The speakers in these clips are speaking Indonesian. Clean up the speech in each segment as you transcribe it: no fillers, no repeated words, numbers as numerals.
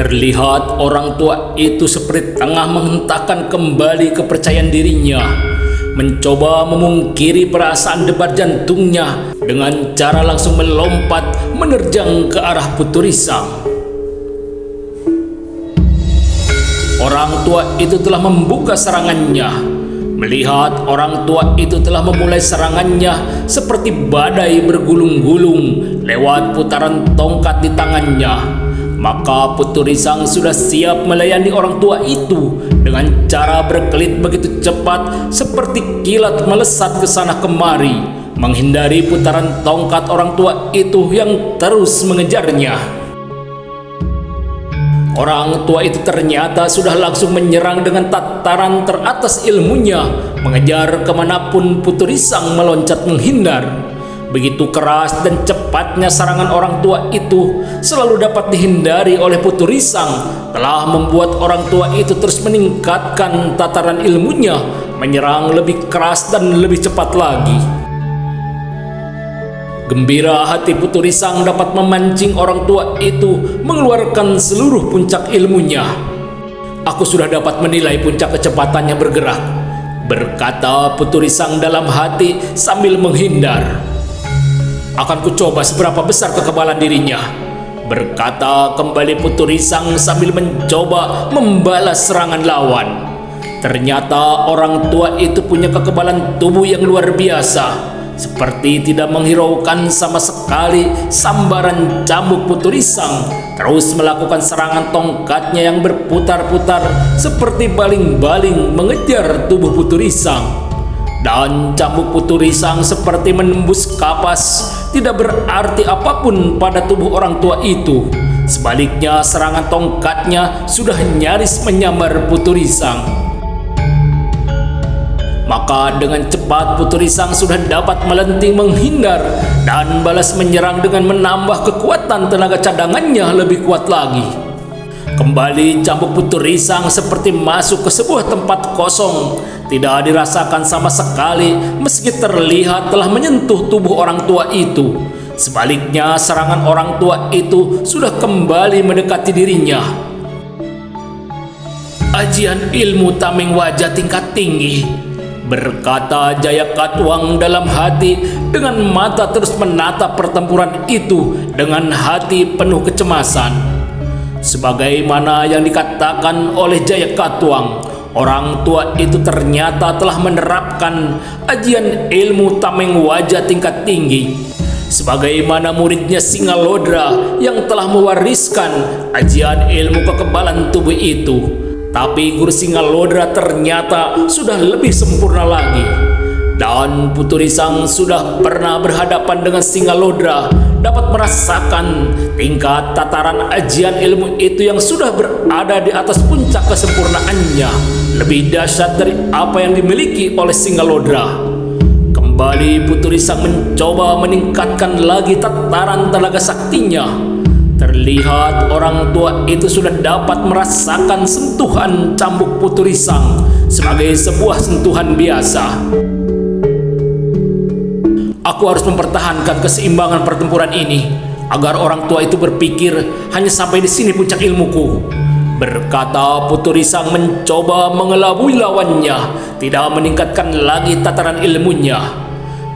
Terlihat orang tua itu seperti tengah menghentakkan kembali kepercayaan dirinya, mencoba memungkiri perasaan debar jantungnya dengan cara langsung melompat menerjang ke arah Putu Risang. Orang tua itu telah membuka serangannya. Melihat orang tua itu telah memulai serangannya seperti badai bergulung-gulung lewat putaran tongkat di tangannya, maka Putu Risang sudah siap melayani orang tua itu dengan cara berkelit begitu cepat seperti kilat melesat ke sana kemari, menghindari putaran tongkat orang tua itu yang terus mengejarnya. Orang tua itu ternyata sudah langsung menyerang dengan tataran teratas ilmunya, mengejar kemanapun Putu Risang meloncat menghindar. Begitu keras dan cepatnya serangan orang tua itu selalu dapat dihindari oleh Putu Risang, telah membuat orang tua itu terus meningkatkan tataran ilmunya, menyerang lebih keras dan lebih cepat lagi. Gembira hati Putu Risang dapat memancing orang tua itu mengeluarkan seluruh puncak ilmunya. "Aku sudah dapat menilai puncak kecepatannya bergerak," berkata Putu Risang dalam hati sambil menghindar. "Akan kucoba seberapa besar kekebalan dirinya," berkata kembali Putu Risang sambil mencoba membalas serangan lawan. Ternyata orang tua itu punya kekebalan tubuh yang luar biasa, seperti tidak menghiraukan sama sekali sambaran cambuk Putu Risang, terus melakukan serangan tongkatnya yang berputar-putar seperti baling-baling mengejar tubuh Putu Risang. Dan cambuk Putu Risang seperti menembus kapas, tidak berarti apapun pada tubuh orang tua itu. Sebaliknya serangan tongkatnya sudah nyaris menyambar Putu Risang. Maka dengan cepat Putu Risang sudah dapat melenting menghindar dan balas menyerang dengan menambah kekuatan tenaga cadangannya lebih kuat lagi. Kembali cambuk Putu Risang seperti masuk ke sebuah tempat kosong, tidak dirasakan sama sekali meski terlihat telah menyentuh tubuh orang tua itu. Sebaliknya serangan orang tua itu sudah kembali mendekati dirinya. "Ajian ilmu tameng wajah tingkat tinggi," berkata Jayakatwang dalam hati dengan mata terus menatap pertempuran itu dengan hati penuh kecemasan. Sebagaimana yang dikatakan oleh Jayakatwang, orang tua itu ternyata telah menerapkan ajian ilmu tameng wajah tingkat tinggi. Sebagaimana muridnya Singalodra yang telah mewariskan ajian ilmu kekebalan tubuh itu. Tapi Guru Singalodra ternyata sudah lebih sempurna lagi. Dan Putu Risang sudah pernah berhadapan dengan Singalodra, dapat merasakan tingkat tataran ajian ilmu itu yang sudah berada di atas puncak kesempurnaannya, lebih dahsyat dari apa yang dimiliki oleh Singalodra. Kembali Putu Risang mencoba meningkatkan lagi tataran tenaga saktinya. Terlihat orang tua itu sudah dapat merasakan sentuhan cambuk Putu Risang sebagai sebuah sentuhan biasa. "Aku harus mempertahankan keseimbangan pertempuran ini agar orang tua itu berpikir hanya sampai di sini puncak ilmuku," berkata Putu Risang mencoba mengelabui lawannya, tidak meningkatkan lagi tataran ilmunya.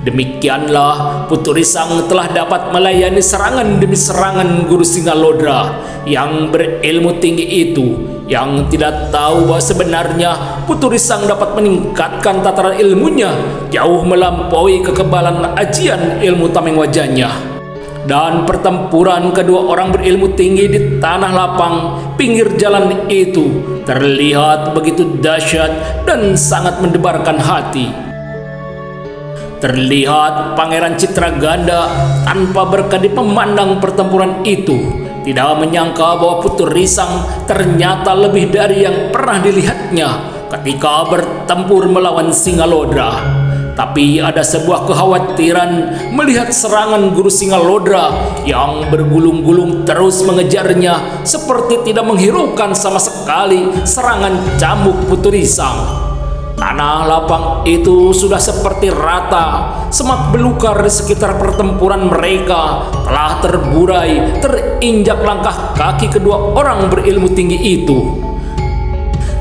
Demikianlah Putu Risang telah dapat melayani serangan demi serangan Guru Singalodra yang berilmu tinggi itu, yang tidak tahu bahwa sebenarnya Putu Risang dapat meningkatkan tataran ilmunya jauh melampaui kekebalan ajian ilmu tameng wajahnya. Dan pertempuran kedua orang berilmu tinggi di tanah lapang pinggir jalan itu terlihat begitu dahsyat dan sangat mendebarkan hati. Terlihat Pangeran Citraganda tanpa berkedip memandang pertempuran itu, tidak menyangka bahwa Putu Risang ternyata lebih dari yang pernah dilihatnya ketika bertempur melawan Singalodra. Tapi ada sebuah kekhawatiran melihat serangan Guru Singalodra yang bergulung-gulung terus mengejarnya seperti tidak menghiraukan sama sekali serangan cambuk Putu Risang. Tanah lapang itu sudah seperti rata. Semak belukar di sekitar pertempuran mereka telah terburai terinjak langkah kaki kedua orang berilmu tinggi itu.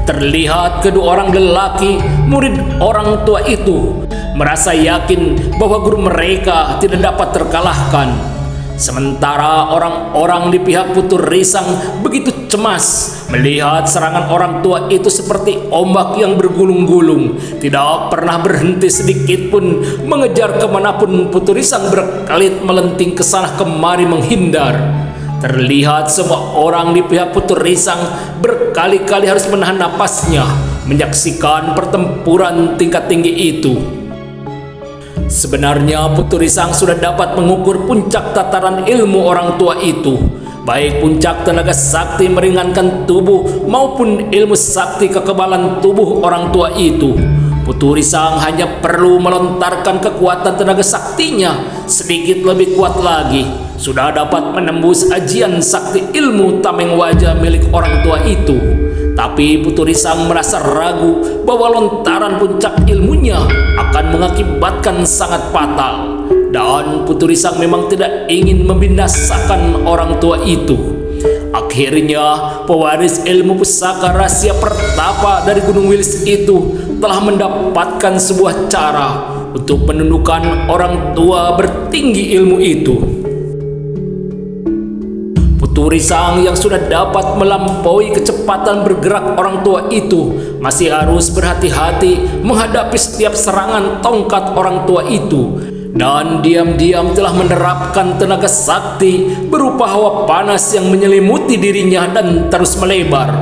Terlihat kedua orang lelaki, murid orang tua itu, merasa yakin bahwa guru mereka tidak dapat terkalahkan. Sementara orang-orang di pihak Putu Risang begitu cemas melihat serangan orang tua itu seperti ombak yang bergulung-gulung, tidak pernah berhenti sedikit pun mengejar kemanapun Putu Risang berkelit melenting ke sana kemari menghindar. Terlihat semua orang di pihak Putu Risang berkali-kali harus menahan napasnya menyaksikan pertempuran tingkat tinggi itu. Sebenarnya Putu Risang sudah dapat mengukur puncak tataran ilmu orang tua itu, baik puncak tenaga sakti meringankan tubuh maupun ilmu sakti kekebalan tubuh orang tua itu. Putu Risang hanya perlu melontarkan kekuatan tenaga saktinya sedikit lebih kuat lagi, sudah dapat menembus ajian sakti ilmu tameng wajah milik orang tua itu. Tapi Putu Risang merasa ragu bahwa lontaran puncak ilmunya akan mengakibatkan sangat fatal. Dan Putu Risang memang tidak ingin membinasakan orang tua itu. Akhirnya pewaris ilmu pusaka rahasia pertapa dari Gunung Wilis itu telah mendapatkan sebuah cara untuk menundukkan orang tua bertinggi ilmu itu. Putu Risang yang sudah dapat melampaui kecepatan bergerak orang tua itu masih harus berhati-hati menghadapi setiap serangan tongkat orang tua itu, dan diam-diam telah menerapkan tenaga sakti berupa hawa panas yang menyelimuti dirinya dan terus melebar.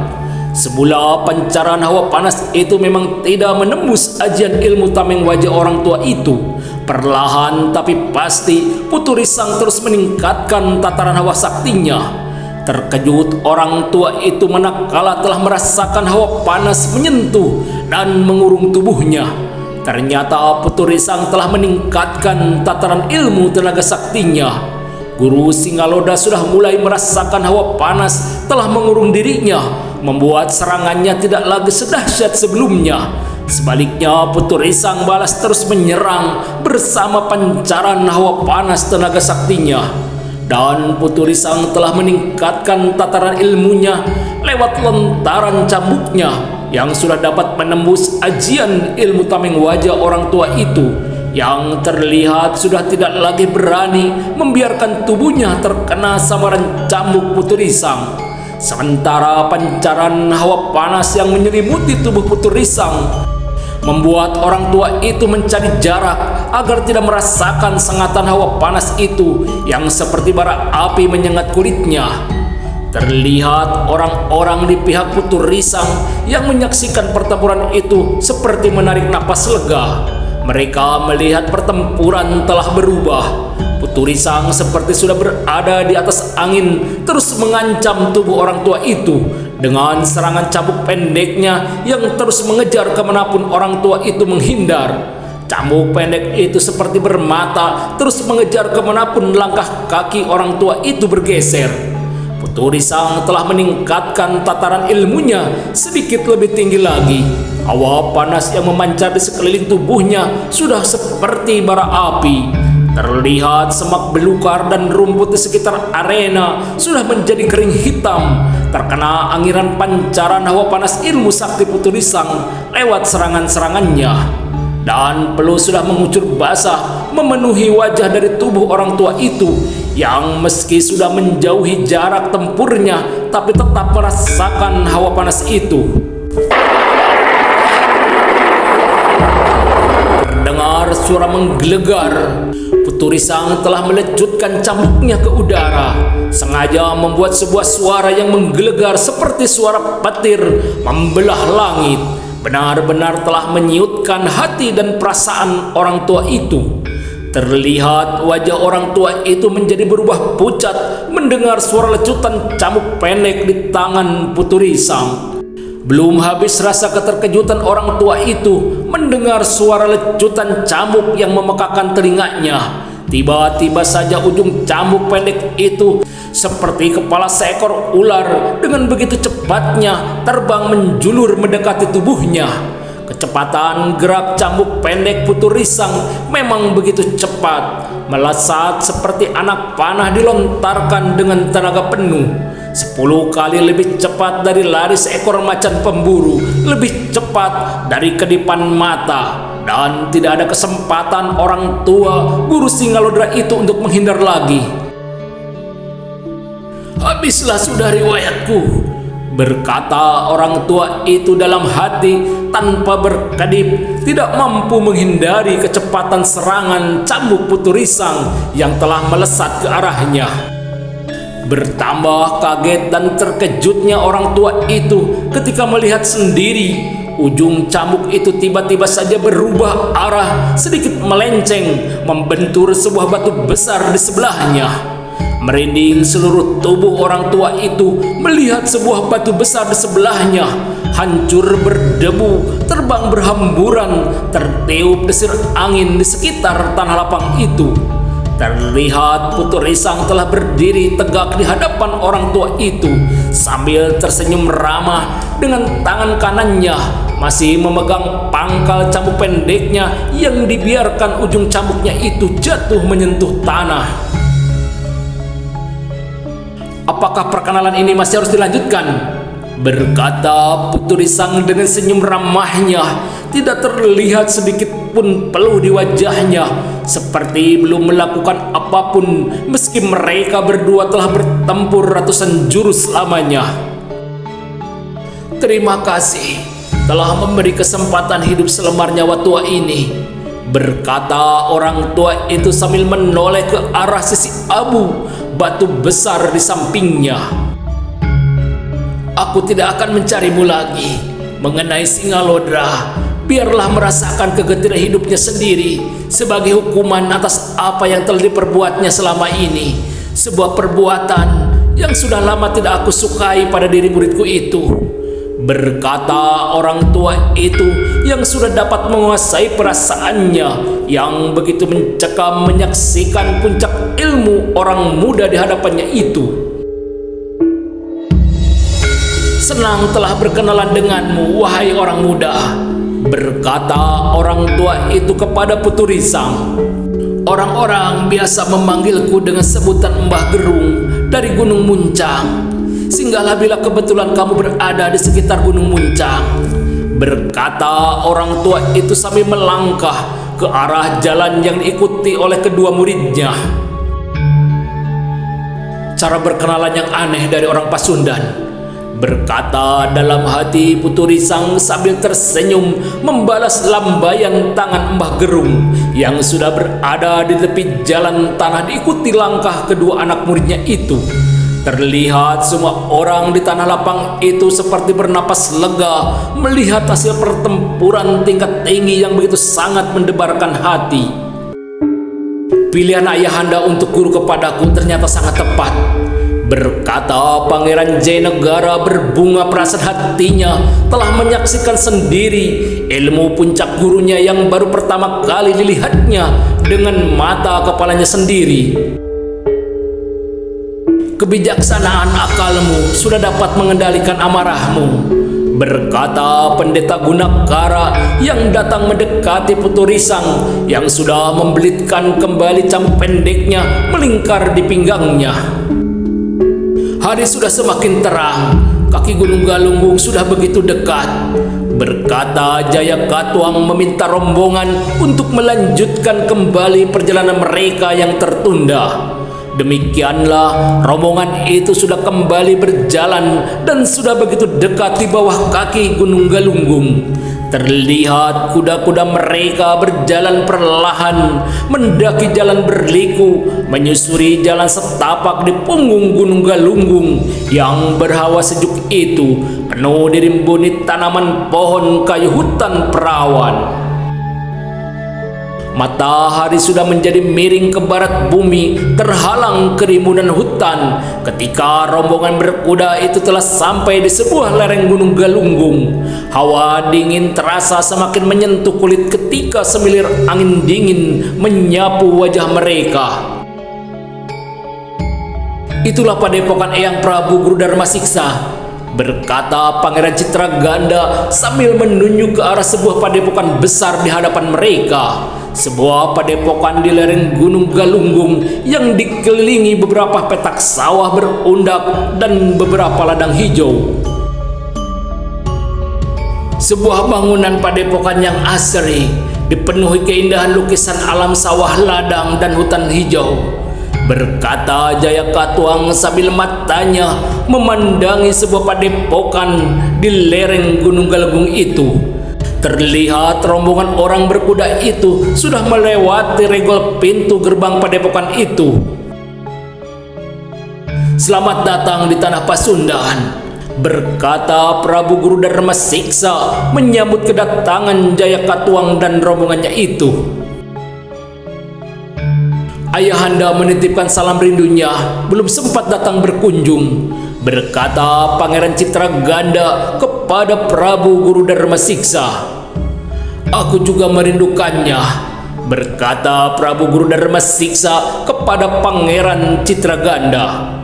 Semula pancaran hawa panas itu memang tidak menembus ajian ilmu tameng wajah orang tua itu. Perlahan tapi pasti Putu Risang terus meningkatkan tataran hawa saktinya. Terkejut orang tua itu manakala telah merasakan hawa panas menyentuh dan mengurung tubuhnya. Ternyata Putu Risang telah meningkatkan tataran ilmu tenaga saktinya. Guru Singaloda sudah mulai merasakan hawa panas telah mengurung dirinya, membuat serangannya tidak lagi sedahsyat sebelumnya. Sebaliknya Putu Risang balas terus menyerang bersama pancaran hawa panas tenaga saktinya. Dan Putu Risang telah meningkatkan tataran ilmunya lewat lontaran cambuknya yang sudah dapat menembus ajian ilmu tameng wajah orang tua itu, yang terlihat sudah tidak lagi berani membiarkan tubuhnya terkena samaran cambuk Putu Risang. Sementara pancaran hawa panas yang menyelimuti tubuh Putu Risang membuat orang tua itu mencari jarak agar tidak merasakan sengatan hawa panas itu yang seperti bara api menyengat kulitnya. Terlihat orang-orang di pihak Putu Risang yang menyaksikan pertempuran itu seperti menarik napas lega. Mereka melihat pertempuran telah berubah. Putu Risang seperti sudah berada di atas angin, terus mengancam tubuh orang tua itu dengan serangan cambuk pendeknya yang terus mengejar kemanapun orang tua itu menghindar. Cambuk pendek itu seperti bermata, terus mengejar kemanapun langkah kaki orang tua itu bergeser. Putu Risang telah meningkatkan tataran ilmunya sedikit lebih tinggi lagi. Hawa panas yang memancar di sekeliling tubuhnya sudah seperti bara api. Terlihat semak belukar dan rumput di sekitar arena sudah menjadi kering hitam, terkena angiran pancaran hawa panas ilmu sakti Putu Risang lewat serangan-serangannya. Dan peluh sudah mengucur basah memenuhi wajah dari tubuh orang tua itu, yang meski sudah menjauhi jarak tempurnya tapi tetap merasakan hawa panas itu. Terdengar suara menggelegar. Putu Risang telah melecutkan cambuknya ke udara, sengaja membuat sebuah suara yang menggelegar seperti suara petir membelah langit. Benar-benar telah menyiutkan hati dan perasaan orang tua itu. Terlihat wajah orang tua itu menjadi berubah pucat mendengar suara lecutan cambuk pendek di tangan Putu Risang. Belum habis rasa keterkejutan orang tua itu mendengar suara lecutan cambuk yang memekakan telinganya. Tiba-tiba saja ujung cambuk pendek itu seperti kepala seekor ular dengan begitu cepatnya terbang menjulur mendekati tubuhnya. Kecepatan gerak cambuk pendek Putu Risang memang begitu cepat, melesat seperti anak panah dilontarkan dengan tenaga penuh. 10 kali lebih cepat dari lari seekor macan pemburu, lebih cepat dari kedipan mata, dan tidak ada kesempatan orang tua guru Singalodra itu untuk menghindar lagi. "Habislah sudah riwayatku," berkata orang tua itu dalam hati tanpa berkedip, tidak mampu menghindari kecepatan serangan cambuk Putu Risang yang telah melesat ke arahnya. Bertambah kaget dan terkejutnya orang tua itu ketika melihat sendiri ujung cambuk itu tiba-tiba saja berubah arah, sedikit melenceng, membentur sebuah batu besar di sebelahnya. Merinding seluruh tubuh orang tua itu melihat sebuah batu besar di sebelahnya hancur berdebu, terbang berhamburan, tertiup desir angin di sekitar tanah lapang itu. Terlihat Putu Risang telah berdiri tegak di hadapan orang tua itu sambil tersenyum ramah, dengan tangan kanannya masih memegang pangkal cambuk pendeknya yang dibiarkan ujung cambuknya itu jatuh menyentuh tanah. "Apakah perkenalan ini masih harus dilanjutkan?" berkata Putu Risang dengan senyum ramahnya. Tidak terlihat sedikit pun peluh di wajahnya, seperti belum melakukan apapun meski mereka berdua telah bertempur ratusan jurus lamanya. "Terima kasih telah memberi kesempatan hidup selemar nyawa tua ini," berkata orang tua itu sambil menoleh ke arah sisi abu batu besar di sampingnya. "Aku tidak akan mencarimu lagi. Mengenai Singalodra, biarlah merasakan kegetiran hidupnya sendiri sebagai hukuman atas apa yang telah diperbuatnya selama ini. Sebuah perbuatan yang sudah lama tidak aku sukai pada diri muridku itu," berkata orang tua itu yang sudah dapat menguasai perasaannya, yang begitu mencekam menyaksikan puncak ilmu orang muda di hadapannya itu. "Senang telah berkenalan denganmu, wahai orang muda," berkata orang tua itu kepada Putu Risang. "Orang-orang biasa memanggilku dengan sebutan Mbah Gerung dari Gunung Muncang. Singgahlah bila kebetulan kamu berada di sekitar Gunung Muncang," berkata orang tua itu sambil melangkah ke arah jalan yang diikuti oleh kedua muridnya. "Cara berkenalan yang aneh dari orang Pasundan," berkata dalam hati Putu Risang sambil tersenyum membalas lambaian tangan Mbah Gerung yang sudah berada di tepi jalan tanah diikuti langkah kedua anak muridnya itu. Terlihat semua orang di tanah lapang itu seperti bernapas lega melihat hasil pertempuran tingkat tinggi yang begitu sangat mendebarkan hati. "Pilihan ayahanda untuk guru kepadaku ternyata sangat tepat," berkata Pangeran Jayanegara berbunga perasaan hatinya telah menyaksikan sendiri ilmu puncak gurunya yang baru pertama kali dilihatnya dengan mata kepalanya sendiri. "Kebijaksanaan akalmu sudah dapat mengendalikan amarahmu," berkata Pendeta Gunakara yang datang mendekati Putu Risang yang sudah membelitkan kembali cambuk pendeknya melingkar di pinggangnya. "Hari sudah semakin terang, kaki Gunung Galunggung sudah begitu dekat," berkata Jaya Katuang meminta rombongan untuk melanjutkan kembali perjalanan mereka yang tertunda. Demikianlah rombongan itu sudah kembali berjalan dan sudah begitu dekat di bawah kaki Gunung Galunggung. Terlihat kuda-kuda mereka berjalan perlahan mendaki jalan berliku, menyusuri jalan setapak di punggung Gunung Galunggung yang berhawa sejuk itu, penuh dirimbuni tanaman pohon kayu hutan perawan. Matahari sudah menjadi miring ke barat bumi, terhalang kerimbunan hutan ketika rombongan berkuda itu telah sampai di sebuah lereng Gunung Galunggung. Hawa dingin terasa semakin menyentuh kulit ketika semilir angin dingin menyapu wajah mereka. "Itulah padepokan Eyang Prabu Guru Dharma Siksa," berkata Pangeran Citraganda sambil menunjuk ke arah sebuah padepokan besar di hadapan mereka. Sebuah padepokan di lereng Gunung Galunggung yang dikelilingi beberapa petak sawah berundak dan beberapa ladang hijau. Sebuah bangunan padepokan yang asri, dipenuhi keindahan lukisan alam sawah, ladang, dan hutan hijau, berkata Jayakatwang sambil matanya memandangi sebuah padepokan di lereng Gunung Galunggung itu. Terlihat rombongan orang berkuda itu sudah melewati regol pintu gerbang padepokan itu. "Selamat datang di tanah Pasundan," berkata Prabu Guru Dharma Siksa menyambut kedatangan Jayakatwang dan rombongannya itu. "Ayahanda menitipkan salam rindunya, belum sempat datang berkunjung," berkata Pangeran Citraganda kepada Prabu Guru Dharma Siksa. "Aku juga merindukannya," berkata Prabu Guru Dharma Siksa kepada Pangeran Citraganda.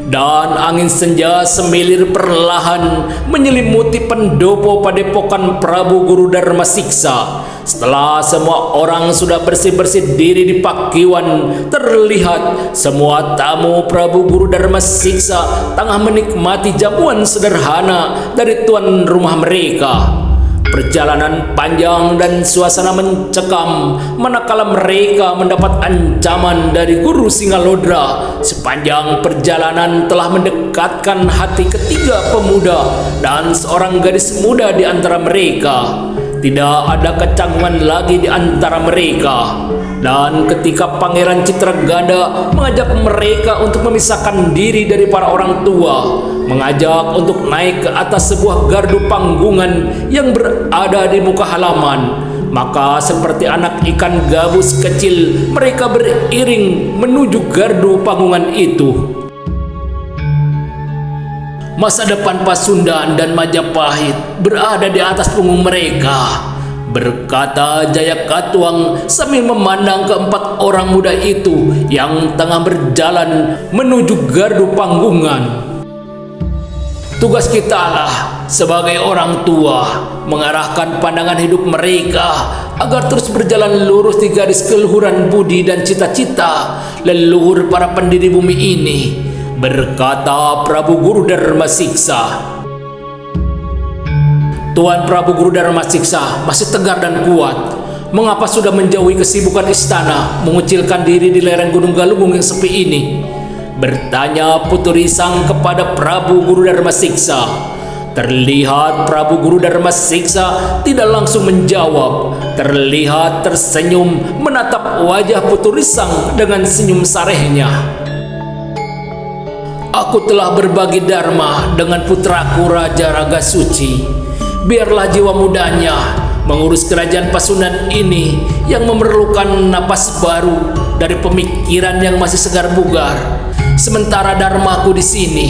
Dan angin senja semilir perlahan menyelimuti pendopo padepokan Prabu Guru Dharma Siksa. Setelah semua orang sudah bersih-bersih diri di pakiwan, terlihat semua tamu Prabu Guru Dharma Siksa tengah menikmati jamuan sederhana dari tuan rumah mereka. Perjalanan panjang dan suasana mencekam manakala mereka mendapat ancaman dari Guru Singalodra. Sepanjang perjalanan telah mendekatkan hati ketiga pemuda dan seorang gadis muda di antara mereka. Tidak ada kecanggungan lagi di antara mereka. Dan ketika Pangeran Citraganda mengajak mereka untuk memisahkan diri dari para orang tua, mengajak untuk naik ke atas sebuah gardu panggungan yang berada di muka halaman, maka seperti anak ikan gabus kecil mereka beriring menuju gardu panggungan itu. Masa depan Pasundan dan Majapahit berada di atas punggung mereka, berkata Jayakatwang sambil memandang keempat orang muda itu yang tengah berjalan menuju gardu panggungan. "Tugas kita lah sebagai orang tua mengarahkan pandangan hidup mereka agar terus berjalan lurus di garis keluhuran budi dan cita-cita leluhur para pendiri bumi ini," berkata Prabu Guru Dharma Siksa. "Tuan Prabu Guru Dharma Siksa masih tegar dan kuat. Mengapa sudah menjauhi kesibukan istana, mengucilkan diri di lereng Gunung Galunggung yang sepi ini?" bertanya Putri Sang kepada Prabu Guru Dharma Siksa. Terlihat Prabu Guru Dharma Siksa tidak langsung menjawab. Terlihat tersenyum menatap wajah Putri Sang dengan senyum sarehnya. "Aku telah berbagi dharma dengan putraku Raja Raga Suci. Biarlah jiwa mudanya mengurus kerajaan Pasundan ini yang memerlukan napas baru dari pemikiran yang masih segar bugar. Sementara dharmaku di sini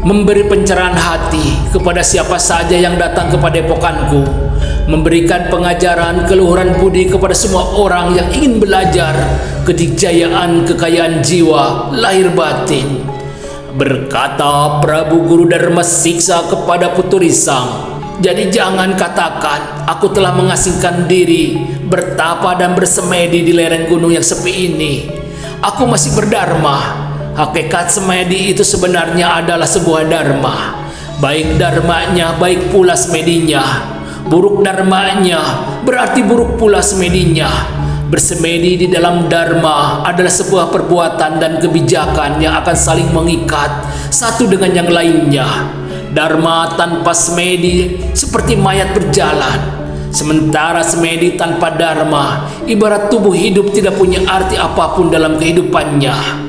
memberi pencerahan hati kepada siapa saja yang datang ke padepokanku, memberikan pengajaran keluhuran budi kepada semua orang yang ingin belajar kedikjayaan kekayaan jiwa lahir batin," berkata Prabu Guru Dharma Siksa kepada Putri Sang. "Jadi jangan katakan aku telah mengasingkan diri, bertapa dan bersemedi di lereng gunung yang sepi ini. Aku masih berdharma. Hakikat semedi itu sebenarnya adalah sebuah dharma. Baik dharmanya, baik pula semedinya. Buruk dharmanya, berarti buruk pula semedinya. Bersemedi di dalam dharma adalah sebuah perbuatan dan kebijakan yang akan saling mengikat satu dengan yang lainnya. Dharma tanpa semedi seperti mayat berjalan. Sementara semedi tanpa dharma ibarat tubuh hidup tidak punya arti apapun dalam kehidupannya,"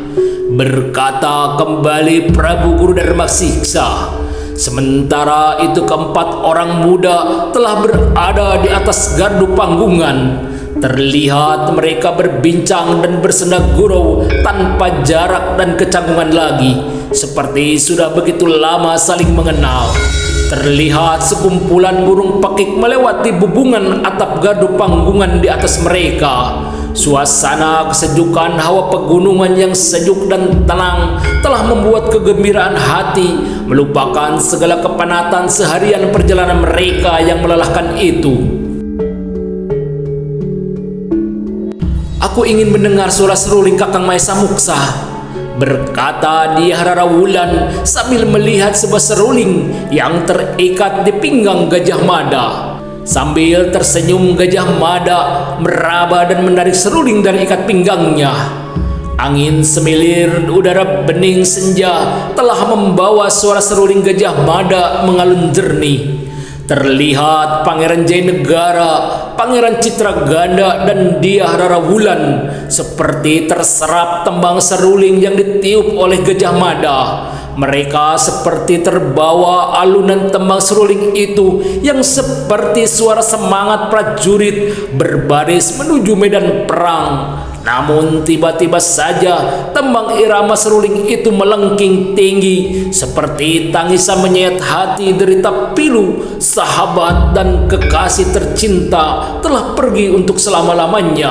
berkata kembali Prabu Guru Dharma Siksa. Sementara itu keempat orang muda telah berada di atas gardu panggungan. Terlihat mereka berbincang dan bersenda gurau tanpa jarak dan kecanggungan lagi, seperti sudah begitu lama saling mengenal. Terlihat sekumpulan burung pekik melewati bubungan atap gardu panggungan di atas mereka. Suasana kesejukan hawa pegunungan yang sejuk dan tenang telah membuat kegembiraan hati melupakan segala kepenatan seharian perjalanan mereka yang melelahkan itu. Aku ingin mendengar suara seruling Kakang Maesa Muksa, berkata Dyah Rarawulan sambil melihat sebuah seruling yang terikat di pinggang Gajah Mada. Sambil tersenyum, Gajah Mada meraba dan menarik seruling dari ikat pinggangnya. Angin semilir udara bening senja telah membawa suara seruling Gajah Mada mengalun jernih. Terlihat Pangeran Jayanegara, Pangeran Citraganda, dan Dyah Rarawulan seperti terserap tembang seruling yang ditiup oleh Gajah Mada. Mereka seperti terbawa alunan tembang seruling itu yang seperti suara semangat prajurit berbaris menuju medan perang. Namun tiba-tiba saja tembang irama seruling itu melengking tinggi seperti tangisan menyayat hati derita pilu. Sahabat dan kekasih tercinta telah pergi untuk selama-lamanya.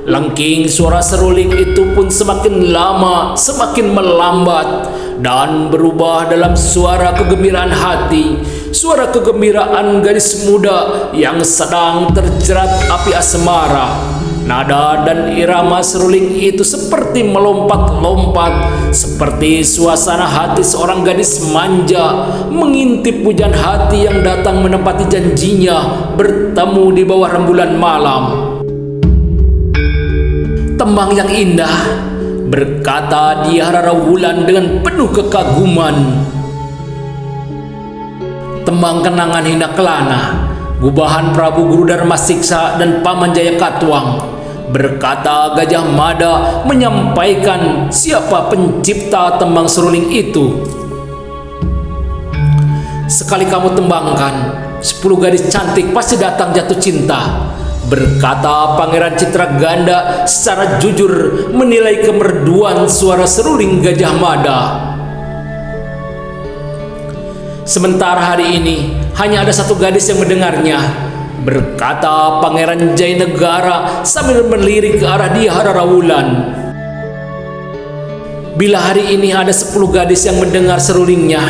Lengking suara seruling itu pun semakin lama semakin melambat dan berubah dalam suara kegembiraan hati, suara kegembiraan gadis muda yang sedang terjerat api asmara. Nada dan irama seruling itu seperti melompat-lompat, seperti suasana hati seorang gadis manja mengintip hujan hati yang datang menempati janjinya bertemu di bawah rembulan malam. Tembang yang indah, berkata Dyah Rarawulan dengan penuh kekaguman. Tembang kenangan Hina Kelana, gubahan Prabu Guru Dharma Siksa dan Paman Jayakatwang, berkata Gajah Mada menyampaikan siapa pencipta tembang seruling itu. Sekali kamu tembangkan, 10 gadis cantik pasti datang jatuh cinta, berkata Pangeran Citraganda secara jujur menilai kemerduan suara seruling Gajah Mada. Sementara hari ini hanya ada 1 gadis yang mendengarnya, berkata Pangeran Jayanegara sambil melirik ke arah Dyah Rarawulan. Bila hari ini ada 10 gadis yang mendengar serulingnya,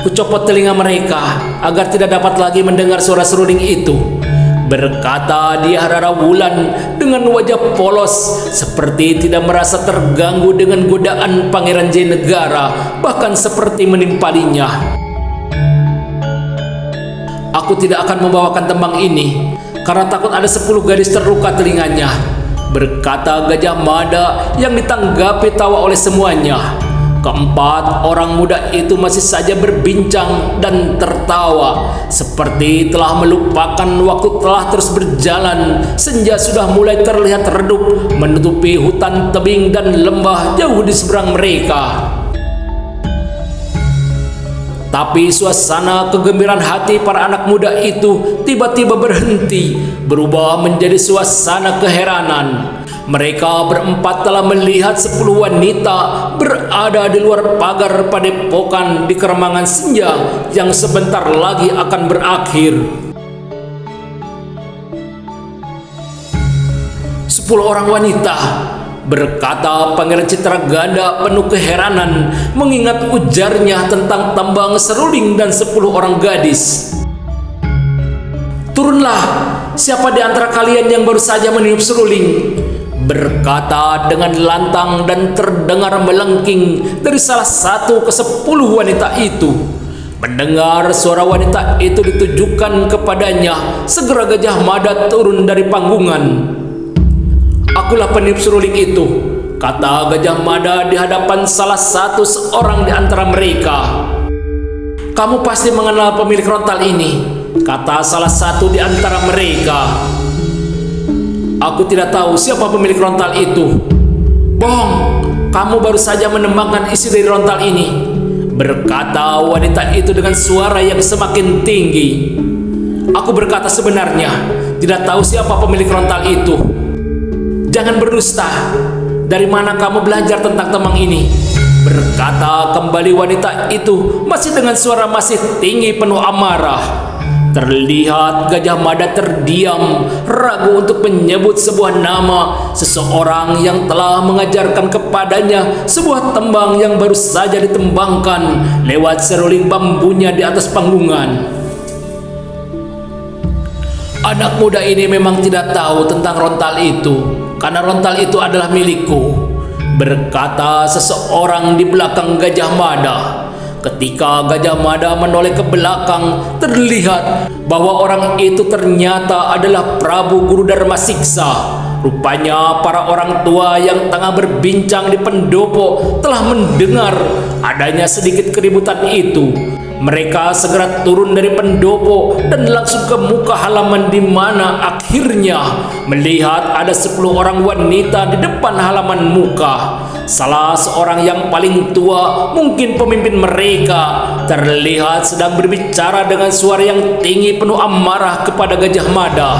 kucopot telinga mereka agar tidak dapat lagi mendengar suara seruling itu, berkata Dyah Rarawulan dengan wajah polos seperti tidak merasa terganggu dengan godaan Pangeran Jayanegara, bahkan seperti menimpalinya. Aku tidak akan membawakan tembang ini karena takut ada 10 gadis terluka telinganya, berkata Gajah Mada yang ditanggapi tawa oleh semuanya. Keempat orang muda itu masih saja berbincang dan tertawa seperti telah melupakan waktu telah terus berjalan. Senja sudah mulai terlihat redup menutupi hutan tebing dan lembah jauh di seberang mereka. Tapi suasana kegembiraan hati para anak muda itu tiba-tiba berhenti, berubah menjadi suasana keheranan. Mereka berempat telah melihat 10 wanita berada di luar pagar padepokan di keremangan senja yang sebentar lagi akan berakhir. 10 orang wanita, berkata Pangeran Citraganda penuh keheranan mengingat ujarnya tentang tembang seruling dan 10 orang gadis. Turunlah, siapa di antara kalian yang baru saja meniup seruling, berkata dengan lantang dan terdengar melengking dari salah satu ke 10 wanita itu. Mendengar suara wanita itu ditujukan kepadanya, segera Gajah Mada turun dari panggungan. Akulah peniup seruling itu, kata Gajah Mada di hadapan salah satu seorang di antara mereka. Kamu pasti mengenal pemilik rontal ini, kata salah satu di antara mereka. Aku tidak tahu siapa pemilik rontal itu. Bohong, kamu baru saja menembangkan isi dari rontal ini, berkata wanita itu dengan suara yang semakin tinggi. Aku berkata sebenarnya, tidak tahu siapa pemilik rontal itu. Jangan berdusta. Dari mana kamu belajar tentang tembang ini? Berkata kembali wanita itu masih dengan suara masih tinggi penuh amarah. Terlihat Gajah Mada terdiam, ragu untuk menyebut sebuah nama seseorang yang telah mengajarkan kepadanya sebuah tembang yang baru saja ditembangkan lewat seruling bambunya di atas panggungan. Anak muda ini memang tidak tahu tentang rontal itu, karena rontal itu adalah milikku, berkata seseorang di belakang Gajah Mada. Ketika Gajah Mada menoleh ke belakang, terlihat bahwa orang itu ternyata adalah Prabu Guru Dharma Siksa. Rupanya para orang tua yang tengah berbincang di pendopo telah mendengar adanya sedikit keributan itu. Mereka segera turun dari pendopo dan langsung ke muka halaman di mana akhirnya melihat ada 10 orang wanita di depan halaman muka. Salah seorang yang paling tua, mungkin pemimpin mereka, terlihat sedang berbicara dengan suara yang tinggi penuh amarah kepada Gajah Mada.